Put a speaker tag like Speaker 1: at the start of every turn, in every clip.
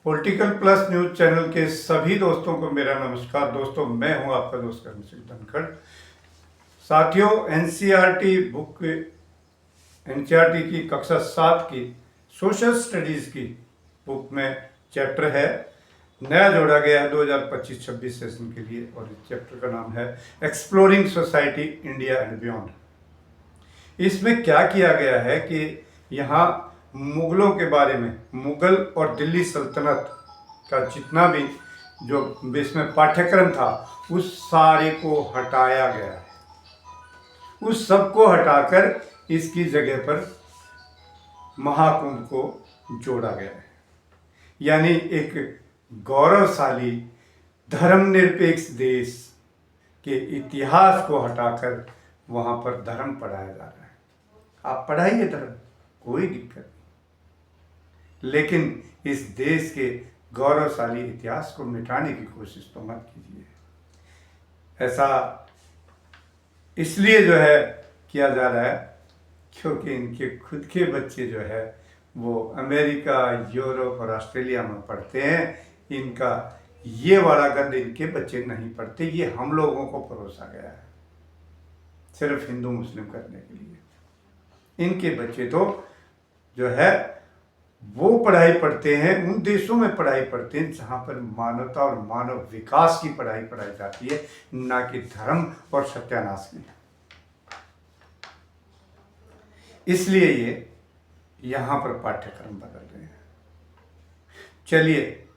Speaker 1: Political plus news channel के सभी दोस्तों को मेरा नमस्कार। दोस्तों, मैं हूं आपका दोस्त करण सिंह धनखड़। साथियों, एनसीईआरटी बुक, एनसीईआरटी की कक्षा 7 की सोशल स्टडीज की बुक में चैप्टर है, नया जोड़ा गया है 2025-26 सेशन के लिए, और इस चैप्टर का नाम है exploring society India and beyond. इसमें क्या किया गया है कि यहाँ मुगलों के बारे में, मुगल और दिल्ली सल्तनत का जितना भी जो इसमें पाठ्यक्रम था उस सारे को हटाया गया है। उस सब को हटाकर इसकी जगह पर महाकुंभ को जोड़ा गया है। यानी एक गौरवशाली धर्मनिरपेक्ष देश के इतिहास को हटाकर वहाँ पर धर्म पढ़ाया जा रहा है। आप पढ़ाइए धर्म, कोई दिक्कत नहीं, लेकिन इस देश के गौरवशाली इतिहास को मिटाने की कोशिश तो मत कीजिए। ऐसा इसलिए जो है किया जा रहा है क्योंकि इनके खुद के बच्चे जो है वो अमेरिका, यूरोप और ऑस्ट्रेलिया में पढ़ते हैं। इनका ये वाला गंद इनके बच्चे नहीं पढ़ते, ये हम लोगों को परोसा गया है सिर्फ हिंदू मुस्लिम करने के लिए। इनके बच्चे तो जो है वो पढ़ाई पढ़ते हैं, उन देशों में पढ़ाई पढ़ते हैं जहाँ पर मानवता और मानव विकास की पढ़ाई पढ़ाई जाती है, ना कि धर्म और सत्यानाश की। इसलिए ये यहाँ पर पाठ्यक्रम बदल रहे हैं। चलिए,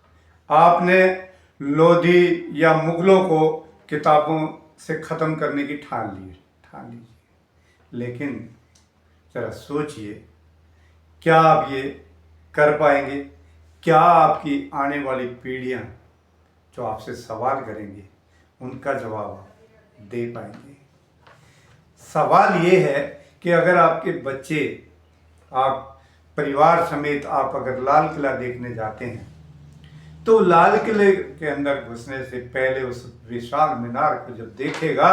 Speaker 1: आपने लोधी या मुगलों को किताबों से ख़त्म करने की ठान लीजिए, लेकिन ज़रा सोचिए, क्या आप ये कर पाएंगे? क्या आपकी आने वाली पीढ़ियां जो आपसे सवाल करेंगी उनका जवाब आप दे पाएंगे? सवाल ये है कि अगर आपके बच्चे, आप परिवार समेत आप अगर लाल किला देखने जाते हैं तो लाल किले के अंदर घुसने से पहले उस विशाल मीनार को जब देखेगा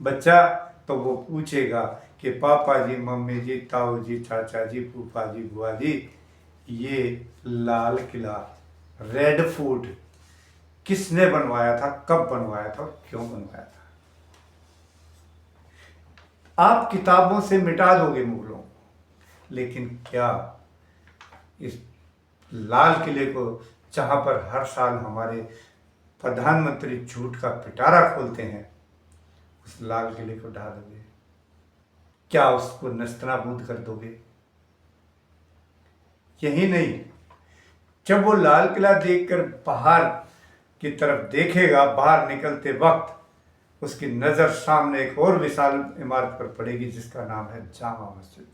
Speaker 1: बच्चा, तो वो पूछेगा कि पापा जी, मम्मी जी, ताऊ जी, चाचा जी, फूफा जी, बुआ जी, ये लाल किला, रेड फोर्ट किसने बनवाया था, कब बनवाया था और क्यों बनवाया था? आप किताबों से मिटा दोगे मुगलों को, लेकिन क्या इस लाल किले को, जहां पर हर साल हमारे प्रधानमंत्री झूठ का पिटारा खोलते हैं, उस लाल किले को ढा दोगे? क्या उसको नस्तनाबूद कर दोगे? यही नहीं, जब वो लाल किला देखकर बाहर की तरफ देखेगा, बाहर निकलते वक्त उसकी नज़र सामने एक और विशाल इमारत पर पड़ेगी जिसका नाम है जामा मस्जिद।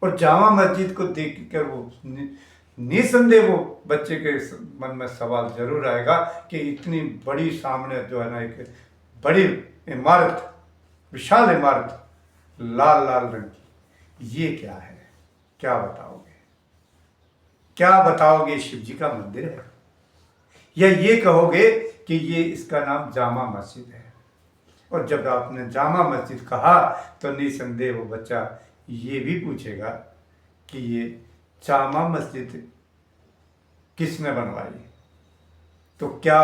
Speaker 1: और जामा मस्जिद को देखकर वो निसंदेह वो बच्चे के मन में सवाल जरूर आएगा कि इतनी बड़ी सामने जो है ना एक बड़ी इमारत, विशाल इमारत, लाल लाल रंग की, ये क्या है? क्या बताओगे? क्या बताओगे? शिव जी का मंदिर है? या ये कहोगे कि ये इसका नाम जामा मस्जिद है? और जब आपने जामा मस्जिद कहा तो निसंदेह वो बच्चा ये भी पूछेगा कि ये जामा मस्जिद किसने बनवाई? तो क्या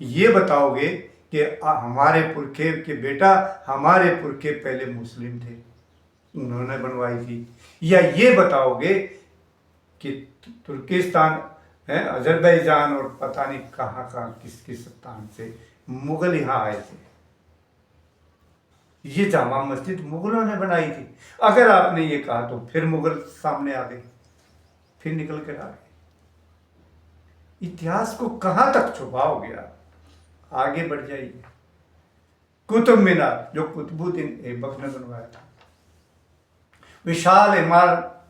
Speaker 1: ये बताओगे कि हमारे पुरखे के बेटा, हमारे पुरखे पहले मुस्लिम थे, उन्होंने बनवाई थी? या ये बताओगे कि तुर्किस्तान है, अजरबैजान और पता नहीं कहाँ कहाँ किस किस स्थान से मुगल यहाँ आए थे, ये जामा मस्जिद मुगलों ने बनाई थी? अगर आपने ये कहा तो फिर मुगल सामने आ गए, फिर निकल कर आ गए। इतिहास को कहाँ तक छुपाओगे आप? आगे बढ़ जाइए। कुतुब मीनार जो कुतुबुद्दीन ऐबक ने बनवाया था, विशाल इमारत,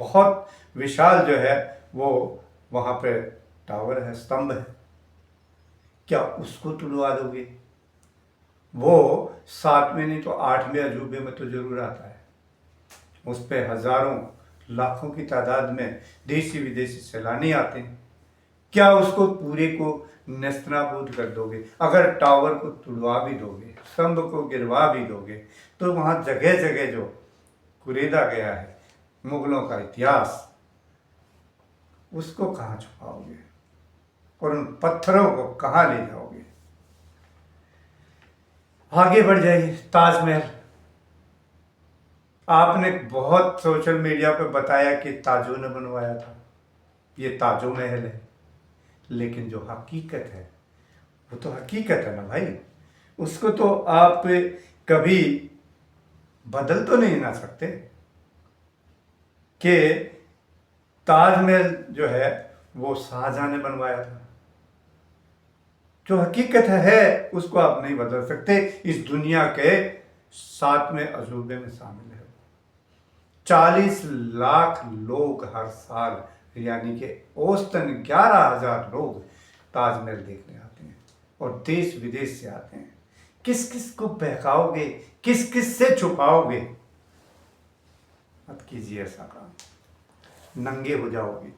Speaker 1: बहुत विशाल जो है वो वहाँ पे टावर है, स्तंभ है, क्या उसको तुड़वा दोगे? वो 7वें नहीं तो 8वें अजूबे में तो जरूर आता है। उस पे हजारों लाखों की तादाद में देशी विदेशी सैलानी आते हैं। क्या उसको पूरे को नेस्तनाबूद कर दोगे? अगर टावर को तुड़वा भी दोगे, स्तंभ को गिरवा भी दोगे, तो वहाँ जगह जगह जो कुरेदा गया है मुगलों का इतिहास, उसको कहाँ छुपाओगे और उन पत्थरों को कहाँ ले जाओगे? आगे बढ़ जाइए। ताजमहल, आपने बहुत सोशल मीडिया पे बताया कि ताजों ने बनवाया था, ये ताजो महल है, लेकिन जो हकीकत है वो तो हकीकत है ना भाई, उसको तो आप कभी बदल तो नहीं ना सकते कि ताजमहल जो है वो शाहजहां ने बनवाया था। जो हकीकत है उसको आप नहीं बदल सकते। इस दुनिया के 7वें अजूबे में शामिल है। 40 लाख लोग हर साल, यानी कि औसतन 11,000 लोग ताजमहल देखने आते हैं और देश विदेश से आते हैं। किस किस को बहकाओगे, किस किस से छुपाओगे? मत कीजिए ऐसा काम, नंगे हो जाओगे।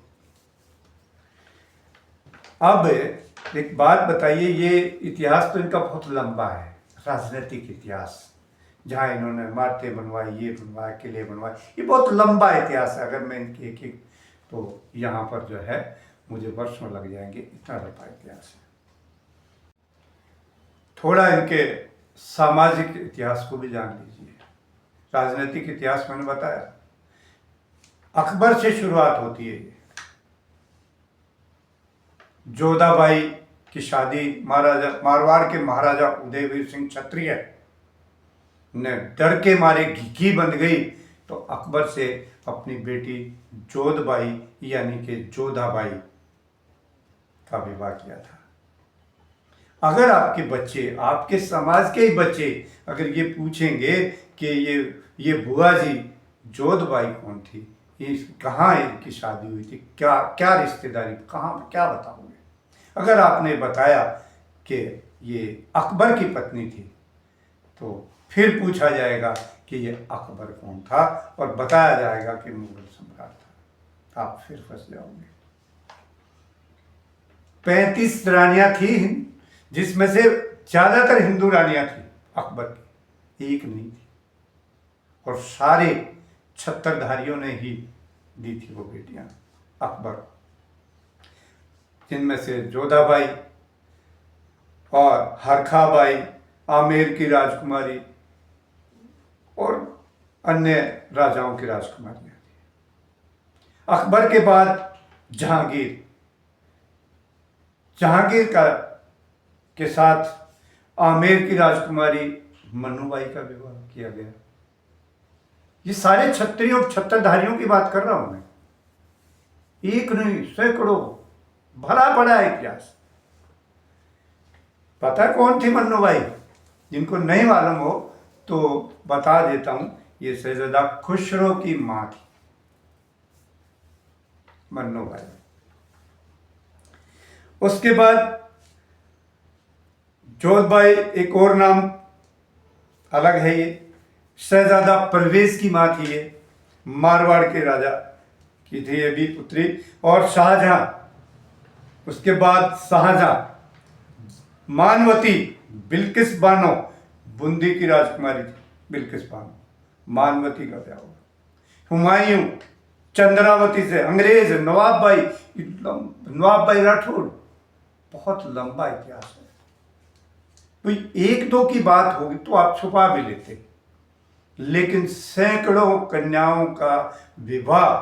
Speaker 1: अब एक बात बताइए, ये इतिहास तो इनका बहुत लंबा है, राजनीतिक इतिहास, जहाँ इन्होंने इमारतें बनवाई, ये बनवाए, किले बनवाए, ये बहुत लंबा इतिहास है। अगर मैं इनकी एक एक तो यहाँ पर जो है मुझे वर्षों लग जाएंगे, इतना लंबा इतिहास है। थोड़ा इनके सामाजिक इतिहास को भी जान लीजिए। राजनीतिक इतिहास मैंने बताया, अकबर से शुरुआत होती है। जोधाबाई की शादी महाराजा मारवाड़ के महाराजा उदयवीर सिंह क्षत्रिय ने डर के मारे घी बंध गई, तो अकबर से अपनी बेटी जोधबाई यानी कि जोधाबाई का विवाह किया था। अगर आपके बच्चे, आपके समाज के ही बच्चे अगर ये पूछेंगे कि ये बुआ जी जोधबाई कौन थी, ये कहाँ इनकी शादी हुई थी, क्या क्या रिश्तेदारी, कहाँ, क्या बताओगे? अगर आपने बताया कि ये अकबर की पत्नी थी, तो फिर पूछा जाएगा कि ये अकबर कौन था और बताया जाएगा कि मुगल सम्राट था। आप फिर फंस जाओगे। 35 रानियां थी, जिसमें से ज्यादातर हिंदू रानियां थी अकबर की, एक नहीं थी। और सारे छत्रधारियों ने ही दी थी वो बेटियां अकबर, जिनमें से जोधाबाई और हरखाबाई, आमेर की राजकुमारी और अन्य राजाओं की राजकुमारियां थी। अकबर के बाद जहांगीर, जहांगीर के साथ आमेर की राजकुमारी मन्नूबाई का विवाह किया गया। ये सारे क्षत्रियों, छत्रधारियों की बात कर रहा हूं मैं, एक नहीं सैकड़ों, भरा पड़ा इतिहास। पता कौन थी मन्नूबाई? जिनको नहीं मालूम हो तो बता देता हूं, ये शहजादा खुसरो की मां थी मन्नूबाई। उसके बाद जोधबाई, एक और नाम अलग है, ये शहजादा परवेज की मां थी, ये मारवाड़ के राजा की थी ये भी पुत्री। और शाहजहां, उसके बाद शाहजहां, मानवती, बिल्किस बानो, बूंदी की राजकुमारी थी बिल्किस बानो, मानवती का ब्याह हुआ। हुमायूं चंद्रावती से, अंग्रेज नवाब भाई राठौर, बहुत लंबा इतिहास है। तो एक दो की बात होगी तो आप छुपा भी लेते, लेकिन सैकड़ों कन्याओं का विवाह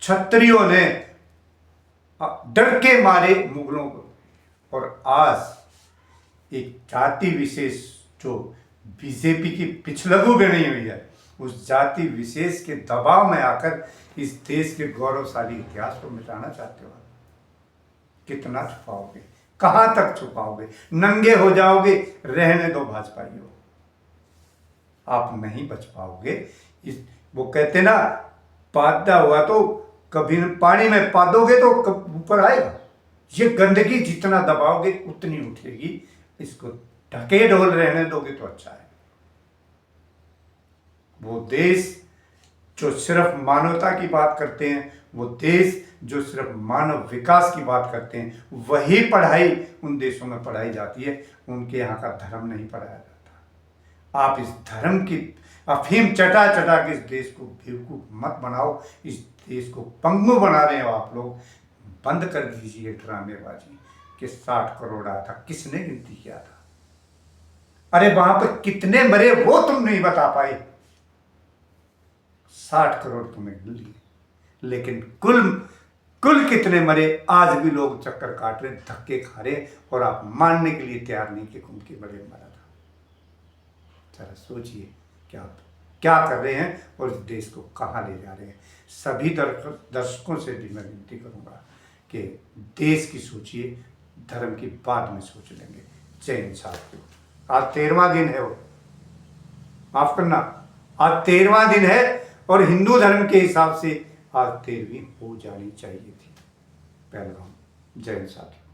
Speaker 1: क्षत्रियों ने डर के मारे मुगलों को। और आज एक जाति विशेष जो बीजेपी की पिछलगू बनी हुई है, उस जाति विशेष के दबाव में आकर इस देश के गौरवशाली इतिहास को मिटाना चाहते हो। कितना छुपाओगे, कहां तक छुपाओगे? नंगे हो जाओगे। रहने दो भाजपाइयों, आप नहीं बच पाओगे। वो कहते ना, पादा हुआ तो कभी पानी में पादोगे तो ऊपर आएगा। ये गंदगी जितना दबाओगे उतनी उठेगी। इसको ढके ढोल रहने दोगे तो अच्छा है। वो देश जो सिर्फ मानवता की बात करते हैं, वो देश जो सिर्फ मानव विकास की बात करते हैं, वही पढ़ाई उन देशों में पढ़ाई जाती है। उनके यहाँ का धर्म नहीं पढ़ाया जाता। आप इस धर्म की, अफीम चटा चटा के इस देश को बेवकूफ मत बनाओ। इस देश को पंगु बना रहे हो आप लोग। बंद कर दीजिए ड्रामेबाजी कि 60 करोड़ आया था, किसने गिनती किया था? अरे वहां पर कितने मरे वो तुम नहीं बता पाए। 60 करोड़ तुम्हें गिन लिए, लेकिन कुल कितने मरे आज भी लोग चक्कर काट रहे, धक्के खा रहे, और आप मानने के लिए तैयार नहीं कि उनके बड़े मरा था। जरा सोचिए क्या आप क्या कर रहे हैं और इस देश को कहाँ ले जा रहे हैं। सभी दर्शकों से भी मैं विनती करूंगा कि देश की सोचिए, धर्म की बाद में सोच लेंगे। जय हिंद साथियों। आज 13वां दिन है, वो माफ करना, आज 13वां दिन है और हिंदू धर्म के हिसाब से आज 13वीं हो जानी चाहिए थी पहलगाम। जय हिंद साथियों।